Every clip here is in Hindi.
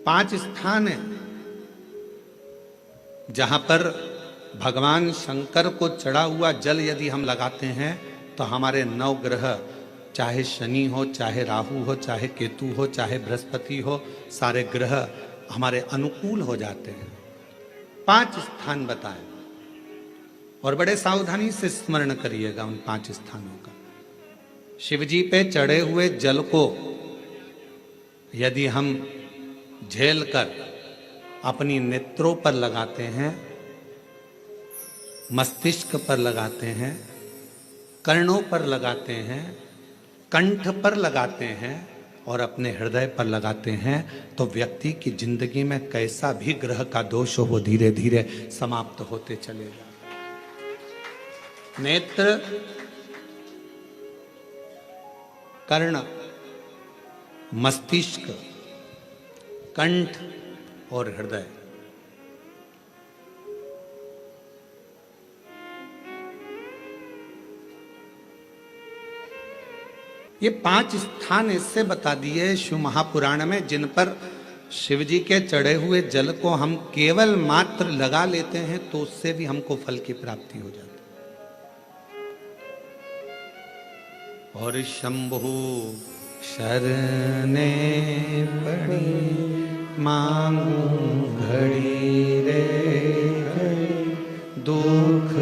5 स्थान है जहां पर भगवान शंकर को चढ़ा हुआ जल यदि हम लगाते हैं तो हमारे 9 ग्रह, चाहे शनि हो, चाहे राहु हो, चाहे केतु हो, चाहे बृहस्पति हो, सारे ग्रह हमारे अनुकूल हो जाते हैं। 5 स्थान बताए और बड़े सावधानी से स्मरण करिएगा उन 5 स्थानों का। शिवजी पे चढ़े हुए जल को यदि हम झेल कर अपनी नेत्रों पर लगाते हैं, मस्तिष्क पर लगाते हैं, कर्णों पर लगाते हैं, कंठ पर लगाते हैं और अपने हृदय पर लगाते हैं तो व्यक्ति की जिंदगी में कैसा भी ग्रह का दोष हो वो धीरे धीरे समाप्त होते चलेगा। नेत्र, कर्ण, मस्तिष्क, कंठ और हृदय, ये 5 स्थान इससे बता दिए शिव महापुराण में जिन पर शिव जी के चढ़े हुए जल को हम केवल मात्र लगा लेते हैं तो उससे भी हमको फल की प्राप्ति हो जाती है। और शंभु शरणे पड़ी मांगू घड़ी रे दुख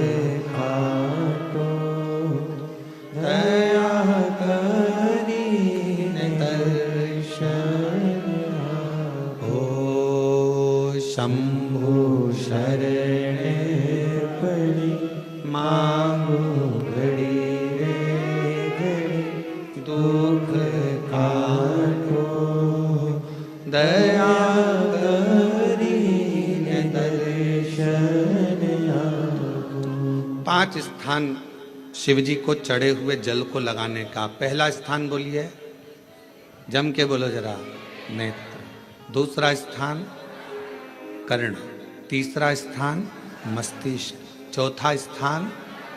काटो दया करी दर्शन हो। शंभु शरणे पड़ी मांगू घड़ी दुख काटो दया करी दर्शन आगो। 5 स्थान शिव जी को चढ़े हुए जल को लगाने का। पहला स्थान बोलिए, जम के बोलो जरा, नेत्र। दूसरा स्थान कर्ण, तीसरा स्थान मस्तिष्क, चौथा स्थान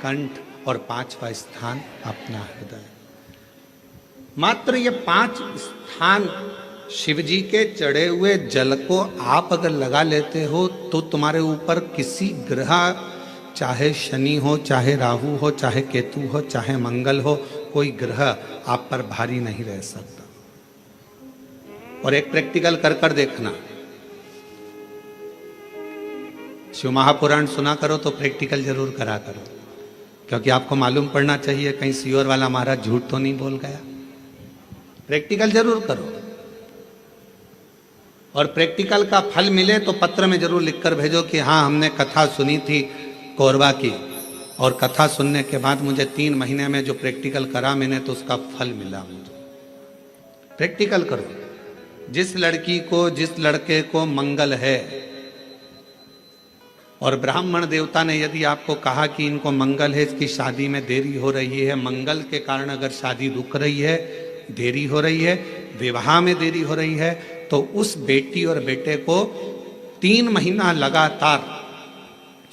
कंठ और 5वां स्थान अपना हृदय। मात्र ये 5 स्थान शिव जी के चढ़े हुए जल को आप अगर लगा लेते हो तो तुम्हारे ऊपर किसी ग्रह, चाहे शनि हो, चाहे राहु हो, चाहे केतु हो, चाहे मंगल हो, कोई ग्रह आप पर भारी नहीं रह सकता। और एक प्रैक्टिकल कर कर देखना, शिव महापुराण सुना करो तो प्रैक्टिकल जरूर करा करो, क्योंकि आपको मालूम पड़ना चाहिए कहीं सियोर वाला महाराज झूठ तो नहीं बोल गया। प्रैक्टिकल जरूर करो और प्रैक्टिकल का फल मिले तो पत्र में जरूर लिखकर भेजो कि हाँ हमने कथा सुनी थी कोरबा की और कथा सुनने के बाद मुझे 3 महीने में जो प्रैक्टिकल करा मैंने तो उसका फल मिला मुझे। प्रैक्टिकल करो। जिस लड़की को, जिस लड़के को मंगल है और ब्राह्मण देवता ने यदि आपको कहा कि इनको मंगल है, इसकी शादी में देरी हो रही है, मंगल के कारण अगर शादी रुक रही है, देरी हो रही है, विवाह में देरी हो रही है, तो उस बेटी और बेटे को 3 महीना लगातार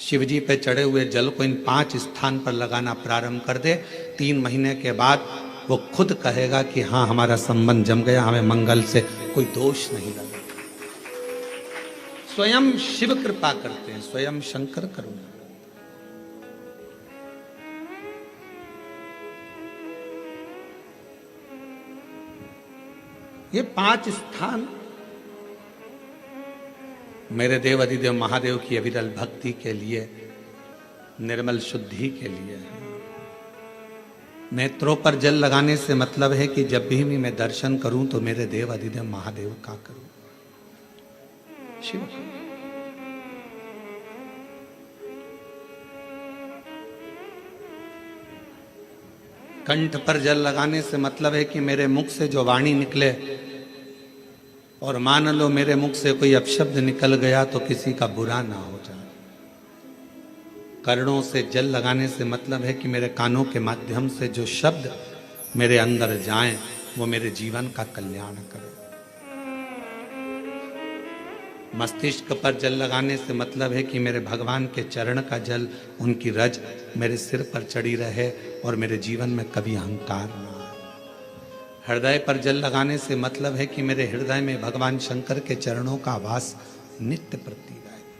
शिवजी पे चढ़े हुए जल को इन 5 स्थान पर लगाना प्रारंभ कर दे। 3 महीने के बाद वो खुद कहेगा कि हाँ हमारा संबंध जम गया, हमें मंगल से कोई दोष नहीं लगा। स्वयं शिव कृपा करते हैं, स्वयं शंकर करुणा। ये 5 स्थान मेरे देव अधिदेव महादेव की अविरल भक्ति के लिए, निर्मल शुद्धि के लिए है। नेत्रों पर जल लगाने से मतलब है कि जब भी मैं दर्शन करूं तो मेरे देव अधिदेव महादेव का करूं, शिव। कंठ पर जल लगाने से मतलब है कि मेरे मुख से जो वाणी निकले, और मान लो मेरे मुख से कोई अपशब्द निकल गया तो किसी का बुरा ना हो जाए। कर्णों से जल लगाने से मतलब है कि मेरे कानों के माध्यम से जो शब्द मेरे अंदर जाएं वो मेरे जीवन का कल्याण करें। मस्तिष्क पर जल लगाने से मतलब है कि मेरे भगवान के चरण का जल, उनकी रज मेरे सिर पर चढ़ी रहे और मेरे जीवन में कभी अहंकार ना आए। हृदय पर जल लगाने से मतलब है कि मेरे हृदय में भगवान शंकर के चरणों का वास नित्य प्रति रहेगा।